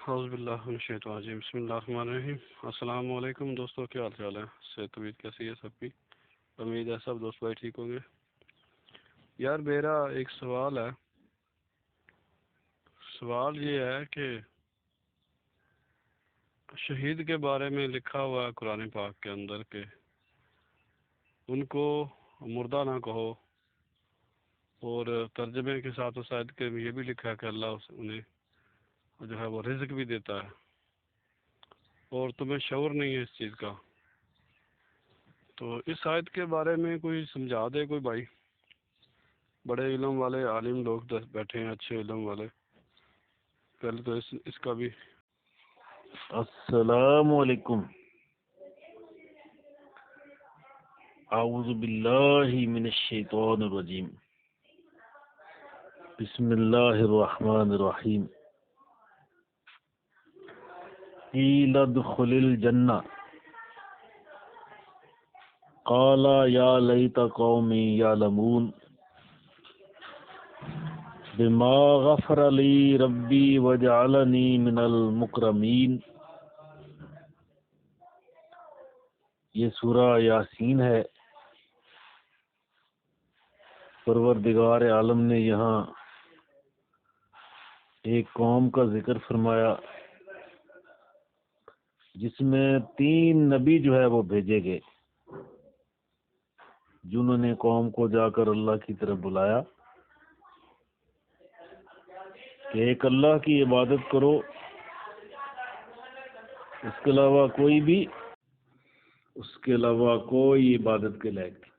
اعوذ باللہ من الشیطان الرجیم بسم اللہ الرحمن الرحیم السلام علیکم دوستوں، کیا حال چال ہے؟ صحت طبیعت کیسی ہے سب کی؟ امید ہے سب دوست بھائی ٹھیک ہوں گے۔ یار میرا ایک سوال ہے۔ سوال یہ ہے کہ شہید کے بارے میں لکھا ہوا ہے قرآن پاک کے اندر کہ ان کو مردہ نہ کہو، اور ترجمے کے ساتھ شاید کہ یہ بھی لکھا ہے کہ اللہ انہیں جو ہے وہ رزق بھی دیتا ہے، اور تمہیں شعور نہیں ہے اس چیز کا۔ تو اس آیت کے بارے میں کوئی سمجھا دے کوئی بھائی، بڑے علم والے عالم لوگ بیٹھے ہیں، اچھے علم والے۔ پہلے تو اس کا بھی السلام علیکم۔ اعوذ باللہ من الشیطان الرجیم، بسم اللہ الرحمن الرحیم۔ قیل ادخل الجنہ قال یا لیت قومی یعلمون بما غفر لی ربی وجعلنی من المکرمین۔ یہ سورہ یاسین ہے۔ پروردگار عالم نے یہاں ایک قوم کا ذکر فرمایا جس میں 3 نبی جو ہے وہ بھیجے گئے، جنہوں نے قوم کو جا کر اللہ کی طرف بلایا کہ ایک اللہ کی عبادت کرو، اس کے علاوہ کوئی عبادت کے لائق نہیں۔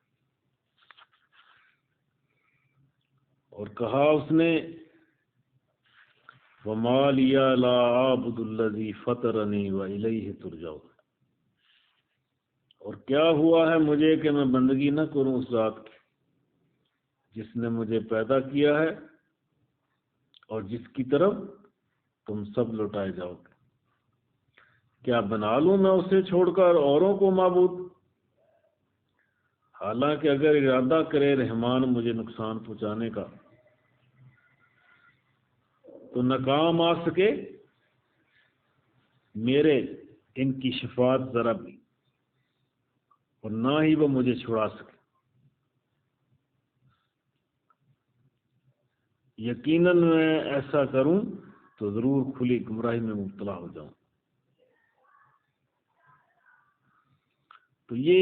اور کہا اس نے وَمَا لِيَ لَا أَعْبُدُ الَّذِي فَطَرَنِي وَإِلَيْهِ تُرْجَعُونَ، اور کیا ہوا ہے مجھے کہ میں بندگی نہ کروں اس ذات کی جس نے مجھے پیدا کیا ہے اور جس کی طرف تم سب لوٹائے جاؤ گے۔ کیا بنا لوں میں اسے چھوڑ کر اوروں کو معبود؟ حالانکہ اگر ارادہ کرے رحمان مجھے نقصان پہنچانے کا تو ناکام آ سکے میرے ان کی شفاعت ذرا بھی، اور نہ ہی وہ مجھے چھڑا سکے۔ یقیناً میں ایسا کروں تو ضرور کھلی گمراہی میں مبتلا ہو جاؤں۔ تو یہ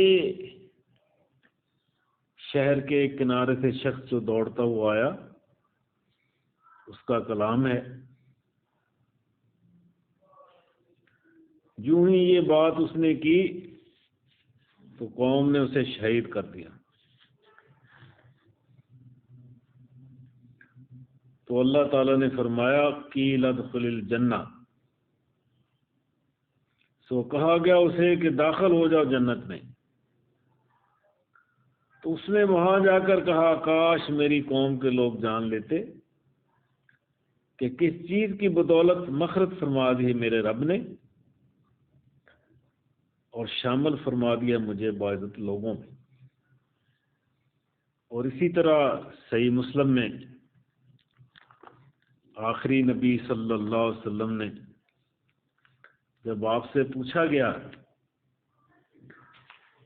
شہر کے کنارے سے شخص جو دوڑتا ہوا آیا، اس کا کلام ہے۔ جو ہی یہ بات اس نے کی تو قوم نے اسے شہید کر دیا۔ تو اللہ تعالیٰ نے فرمایا قیل ادخل الجنہ، سو کہا گیا اسے کہ داخل ہو جاؤ جنت میں۔ تو اس نے وہاں جا کر کہا کاش میری قوم کے لوگ جان لیتے کہ کس چیز کی بدولت مخرج فرما دی ہے میرے رب نے، اور شامل فرما دیا مجھے باعزت لوگوں میں۔ اور اسی طرح صحیح مسلم میں آخری نبی صلی اللہ علیہ وسلم نے جب آپ سے پوچھا گیا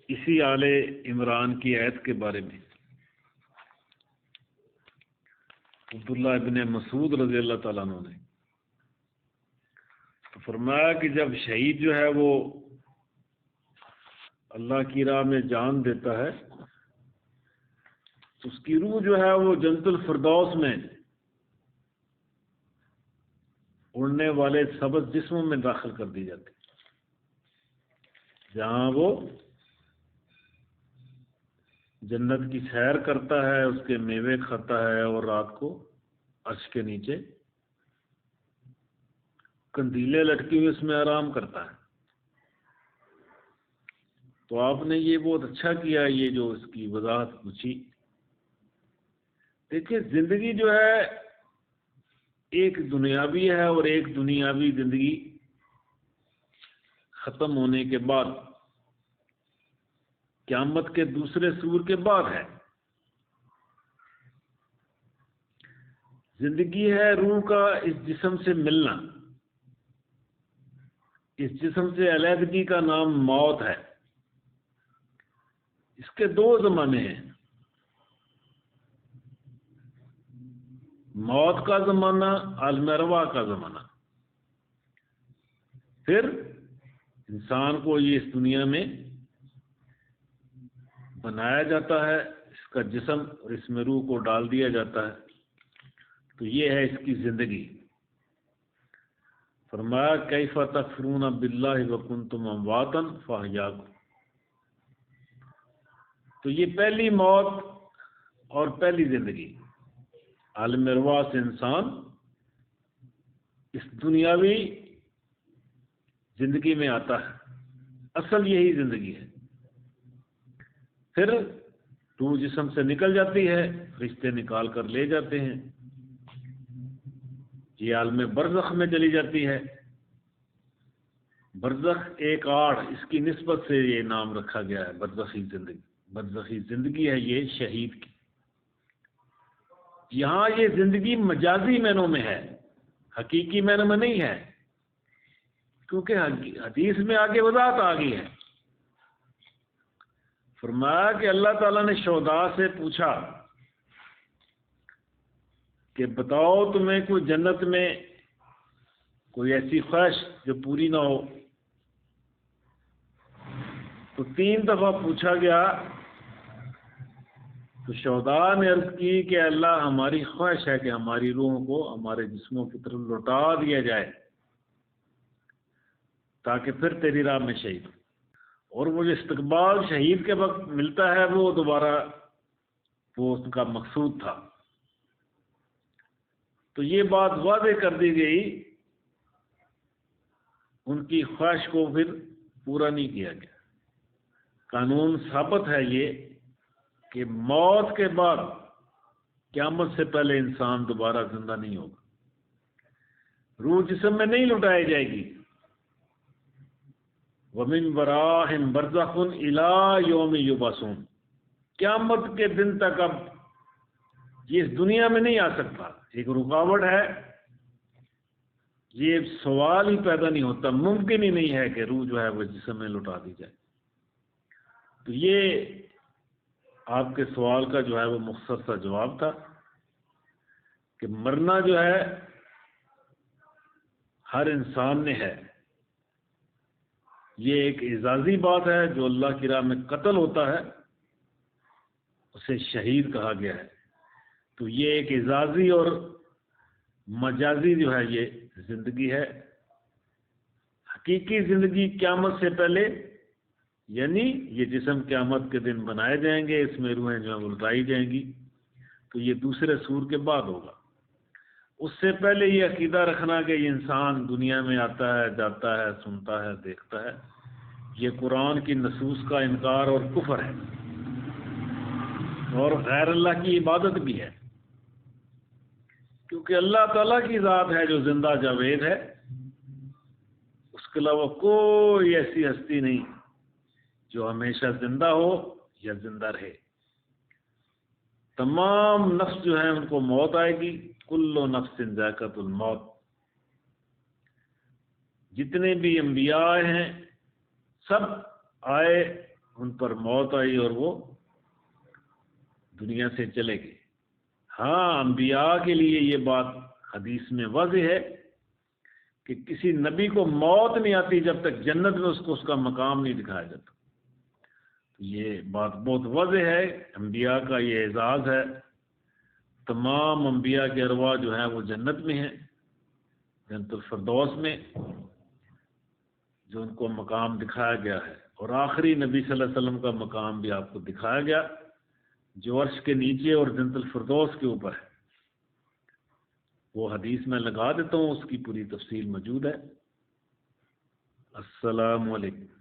اسی آل عمران کی آیت کے بارے میں، عبداللہ ابن مسعود رضی اللہ تعالیٰ عنہ نے تو فرمایا کہ جب شہید جو ہے وہ اللہ کی راہ میں جان دیتا ہے تو اس کی روح جو ہے وہ جنت الفردوس میں اڑنے والے سبز جسموں میں داخل کر دی جاتی، جہاں وہ جنت کی سیر کرتا ہے، اس کے میوے کھاتا ہے، اور رات کو عرش کے نیچے کندیلیں لٹکی ہوئی اس میں آرام کرتا ہے۔ تو آپ نے یہ بہت اچھا کیا، یہ جو اس کی وضاحت پوچھی۔ دیکھیں زندگی جو ہے ایک دنیاوی ہے، اور ایک دنیاوی زندگی ختم ہونے کے بعد قیامت کے دوسرے سور کے بعد ہے۔ زندگی ہے روح کا اس جسم سے ملنا، اس جسم سے علیحدگی کا نام موت ہے۔ اس کے دو زمانے ہیں، موت کا زمانہ، عالم ارواح کا زمانہ۔ پھر انسان کو یہ اس دنیا میں بنایا جاتا ہے، اس کا جسم اور اس میں روح کو ڈال دیا جاتا ہے، تو یہ ہے اس کی زندگی۔ فرمایا کیف تکفرون باللہ وکنتم امواتا فاحیاکم۔ تو یہ پہلی موت اور پہلی زندگی، عالم ارواح سے انسان اس دنیاوی زندگی میں آتا ہے، اصل یہی زندگی ہے۔ پھر روح جسم سے نکل جاتی ہے، فرشتے نکال کر لے جاتے ہیں، یہ عالم برزخ میں چلی جاتی ہے۔ برزخ ایک آڑ، اس کی نسبت سے یہ نام رکھا گیا ہے، برزخی زندگی۔ برزخی زندگی ہے یہ شہید کی۔ یہاں یہ زندگی مجازی معنوں میں ہے، حقیقی معنوں میں نہیں ہے، کیونکہ حدیث میں آگے وضاحت آ گئی ہے۔ فرمایا کہ اللہ تعالیٰ نے شہداء سے پوچھا کہ بتاؤ تمہیں کوئی جنت میں کوئی ایسی خواہش جو پوری نہ ہو؟ تو 3 دفعہ پوچھا گیا، تو شہداء نے عرض کی کہ اللہ ہماری خواہش ہے کہ ہماری روحوں کو ہمارے جسموں کی طرف لوٹا دیا جائے تاکہ پھر تیری راہ میں شہید ہو۔ اور وہ جو استقبال شہید کے وقت ملتا ہے وہ دوبارہ وہ اس کا مقصود تھا۔ تو یہ بات واضح کر دی گئی، ان کی خواہش کو پھر پورا نہیں کیا گیا۔ قانون ثابت ہے یہ کہ موت کے بعد قیامت سے پہلے انسان دوبارہ زندہ نہیں ہوگا، روح جسم میں نہیں لٹائی جائے گی۔ وَمِن وَرَائِهِمْ بَرْزَخٌ إِلَىٰ يَوْمِ يُبْعَثُونَ۔ قیامت کے دن تک اب یہ اس دنیا میں نہیں آ سکتا، ایک رکاوٹ ہے، یہ سوال ہی پیدا نہیں ہوتا، ممکن ہی نہیں ہے کہ روح جو ہے وہ جسم میں لٹا دی جائے۔ تو یہ آپ کے سوال کا جو ہے وہ مختصر سا جواب تھا کہ مرنا جو ہے ہر انسان نے ہے، یہ ایک اعزازی بات ہے۔ جو اللہ کی راہ میں قتل ہوتا ہے اسے شہید کہا گیا ہے، تو یہ ایک اعزازی اور مجازی جو ہے یہ زندگی ہے۔ حقیقی زندگی قیامت سے پہلے، یعنی یہ جسم قیامت کے دن بنائے جائیں گے، اس میں روحیں جو ہیں وہ لٹائی جائیں گی، تو یہ دوسرے سور کے بعد ہوگا۔ اس سے پہلے یہ عقیدہ رکھنا کہ یہ انسان دنیا میں آتا ہے، جاتا ہے، سنتا ہے، دیکھتا ہے، یہ قرآن کی نصوص کا انکار اور کفر ہے، اور غیر اللہ کی عبادت بھی ہے، کیونکہ اللہ تعالیٰ کی ذات ہے جو زندہ جاوید ہے، اس کے علاوہ کوئی ایسی ہستی نہیں جو ہمیشہ زندہ ہو یا زندہ رہے۔ تمام نفس جو ہیں ان کو موت آئے گی، کل نفس ذائقۃ الموت۔ جتنے بھی انبیاء ہیں سب آئے، ان پر موت آئی اور وہ دنیا سے چلے گئے۔ ہاں، انبیاء کے لیے یہ بات حدیث میں واضح ہے کہ کسی نبی کو موت نہیں آتی جب تک جنت میں اس کو اس کا مقام نہیں دکھایا جاتا۔ یہ بات بہت واضح ہے، انبیاء کا یہ اعزاز ہے۔ تمام انبیاء کے ارواح جو ہیں وہ جنت میں ہیں، جنت الفردوس میں، جو ان کو مقام دکھایا گیا ہے۔ اور آخری نبی صلی اللہ علیہ وسلم کا مقام بھی آپ کو دکھایا گیا، جو عرش کے نیچے اور جنت الفردوس کے اوپر ہے۔ وہ حدیث میں لگا دیتا ہوں، اس کی پوری تفصیل موجود ہے۔ السلام علیکم۔